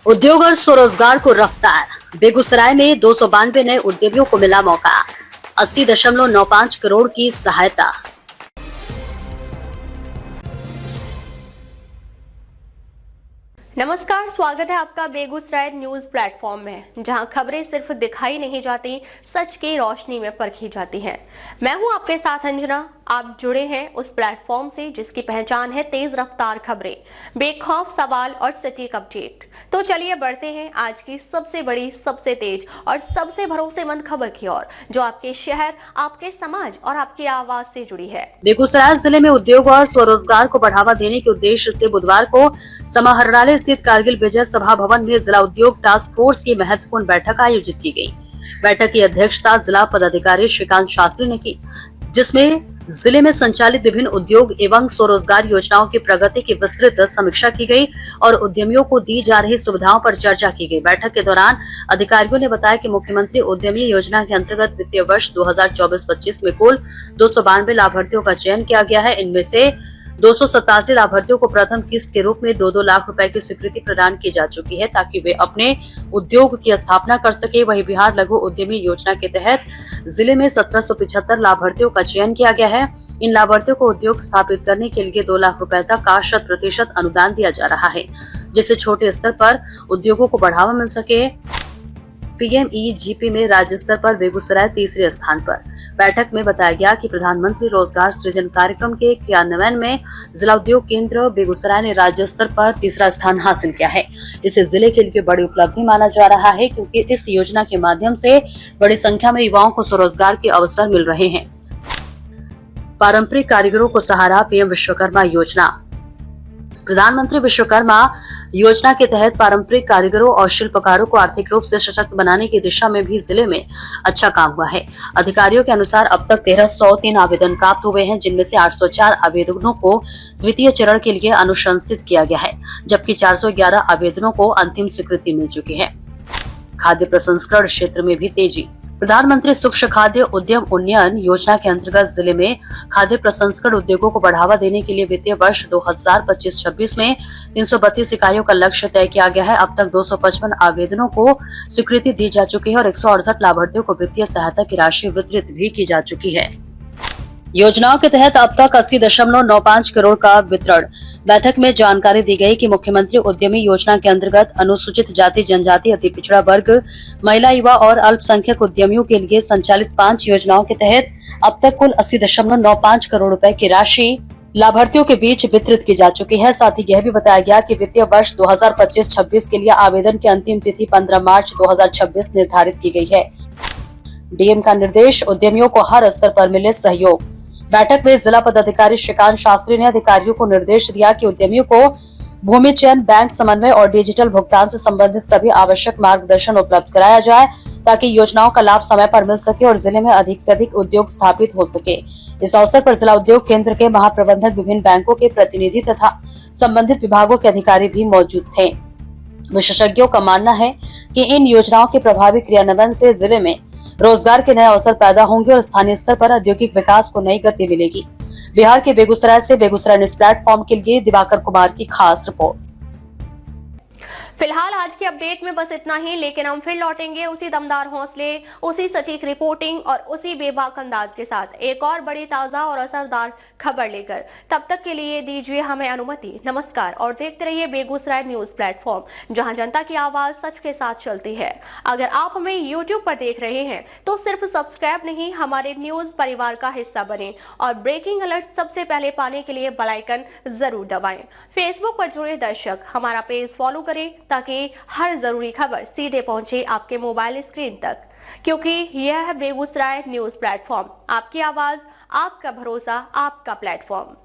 उद्योग और स्वरोजगार को रफ्तार। बेगूसराय में 292 नए उद्यमियों को मिला मौका। 80.95 करोड़ की सहायता। नमस्कार, स्वागत है आपका बेगूसराय न्यूज प्लेटफॉर्म में, जहां खबरें सिर्फ दिखाई नहीं जाती, सच की रोशनी में परखी जाती हैं। मैं हूं आपके साथ अंजना। आप जुड़े हैं उस प्लेटफॉर्म से जिसकी पहचान है तेज रफ्तार खबरें, बेखौफ सवाल और सटीक अपडेट। तो चलिए बढ़ते हैं आज की सबसे बड़ी, सबसे तेज और सबसे भरोसेमंद खबर की ओर, जो आपके शहर, आपके समाज और आपकी आवाज से जुड़ी है। बेगूसराय जिले में उद्योग और स्वरोजगार को बढ़ावा देने के उद्देश्य से बुधवार को समाहरणालय स्थित कारगिल विजय सभा भवन में जिला उद्योग टास्क फोर्स की महत्वपूर्ण बैठक आयोजित की गई। बैठक की अध्यक्षता जिला पदाधिकारी श्रीकांत शास्त्री ने की, जिसमें जिले में संचालित विभिन्न उद्योग एवं स्वरोजगार योजनाओं की प्रगति की विस्तृत समीक्षा की गई और उद्यमियों को दी जा रही सुविधाओं पर चर्चा की गई। बैठक के दौरान अधिकारियों ने बताया कि मुख्यमंत्री उद्यमी योजना के अंतर्गत वित्तीय वर्ष 2024-25 में कुल 292 लाभार्थियों का चयन किया गया है। इनमें से 287 लाभार्थियों को प्रथम किस्त के रूप में 2-2 लाख रुपए की स्वीकृति प्रदान की जा चुकी है, ताकि वे अपने उद्योग की स्थापना कर सके। वहीं बिहार लघु उद्यमी योजना के तहत जिले में 1775 लाभार्थियों का चयन किया गया है। इन लाभार्थियों को उद्योग स्थापित करने के लिए 2 लाख रुपए तक का 100% अनुदान दिया जा रहा है, जिससे छोटे स्तर पर उद्योगों को बढ़ावा मिल सके। PMEGP में राज्य स्तर पर बेगूसराय तीसरे स्थान पर। बैठक में बताया गया कि प्रधानमंत्री रोजगार सृजन कार्यक्रम के क्रियान्वयन में जिला उद्योग केंद्र बेगूसराय ने राज्य स्तर पर तीसरा स्थान हासिल किया है। इसे जिले के लिए बड़ी उपलब्धि माना जा रहा है, क्योंकि इस योजना के माध्यम से बड़ी संख्या में युवाओं को स्वरोजगार के अवसर मिल रहे हैं। पारंपरिक कारीगरों को सहारा, PM विश्वकर्मा योजना। प्रधानमंत्री विश्वकर्मा योजना के तहत पारंपरिक कारीगरों और शिल्पकारों को आर्थिक रूप से सशक्त बनाने की दिशा में भी जिले में अच्छा काम हुआ है। अधिकारियों के अनुसार अब तक 1303 आवेदन प्राप्त हुए हैं, जिनमें से 804 आवेदनों को द्वितीय चरण के लिए अनुशंसित किया गया है, जबकि 411 आवेदनों को अंतिम स्वीकृति मिल चुकी है। खाद्य प्रसंस्करण क्षेत्र में भी तेजी। प्रधानमंत्री सूक्ष्म खाद्य उद्यम उन्नयन योजना के अंतर्गत जिले में खाद्य प्रसंस्करण उद्योगों को बढ़ावा देने के लिए वित्तीय वर्ष 2025-26 में 332 इकाइयों का लक्ष्य तय किया गया है। अब तक 255 आवेदनों को स्वीकृति दी जा चुकी है और 168 लाभार्थियों को वित्तीय सहायता की राशि वितरित भी की जा चुकी है। योजनाओं के तहत अब तक 80.95 करोड़ का वितरण। बैठक में जानकारी दी गई कि मुख्यमंत्री उद्यमी योजना के अंतर्गत अनुसूचित जाति, जनजाति, अति पिछड़ा वर्ग, महिला, युवा और अल्पसंख्यक उद्यमियों के लिए संचालित 5 योजनाओं के तहत अब तक कुल 80.95 करोड़ रुपए की राशि लाभार्थियों के बीच वितरित की जा चुकी है। साथ ही यह भी बताया गया कि वित्तीय वर्ष 2025-26 के लिए आवेदन की अंतिम तिथि 15 मार्च 2026 निर्धारित की गई है। DM का निर्देश, उद्यमियों को हर स्तर पर मिले सहयोग। बैठक में जिला पदाधिकारी श्रीकांत शास्त्री ने अधिकारियों को निर्देश दिया कि उद्यमियों को भूमि चयन, बैंक समन्वय और डिजिटल भुगतान से संबंधित सभी आवश्यक मार्गदर्शन उपलब्ध कराया जाए, ताकि योजनाओं का लाभ समय पर मिल सके और जिले में अधिक से अधिक उद्योग स्थापित हो सके। इस अवसर पर जिला उद्योग केंद्र के महाप्रबंधक, विभिन्न बैंकों के प्रतिनिधि तथा संबंधित विभागों के अधिकारी भी मौजूद थे। विशेषज्ञों का मानना है कि इन योजनाओं के प्रभावी क्रियान्वयन से जिले में रोजगार के नए अवसर पैदा होंगे और स्थानीय स्तर पर औद्योगिक विकास को नई गति मिलेगी। बिहार के बेगूसराय से बेगूसराय न्यूज प्लेटफॉर्म के लिए दिवाकर कुमार की खास रिपोर्ट। फिलहाल आज की अपडेट में बस इतना ही, लेकिन हम फिर लौटेंगे उसी दमदार हौसले, उसी सटीक रिपोर्टिंग और उसी बेबाक अंदाज के साथ एक और बड़ी, ताजा और असरदार खबर लेकर। तब तक के लिए दीजिए हमें अनुमति। नमस्कार और देखते रहिए बेगूसराय न्यूज प्लेटफॉर्म, जहां जनता की आवाज सच के साथ चलती है। अगर आप हमें YouTube पर देख रहे हैं तो सिर्फ सब्सक्राइब नहीं, हमारे न्यूज परिवार का हिस्सा बने और ब्रेकिंग अलर्ट सबसे पहले पाने के लिए बेल आइकन जरूर दबाएं। फेसबुक पर जुड़े दर्शक हमारा पेज फॉलो करें, ताकि हर जरूरी खबर सीधे पहुंचे आपके मोबाइल स्क्रीन तक, क्योंकि यह है बेगूसराय न्यूज प्लेटफॉर्म, आपकी आवाज, आपका भरोसा, आपका प्लेटफॉर्म।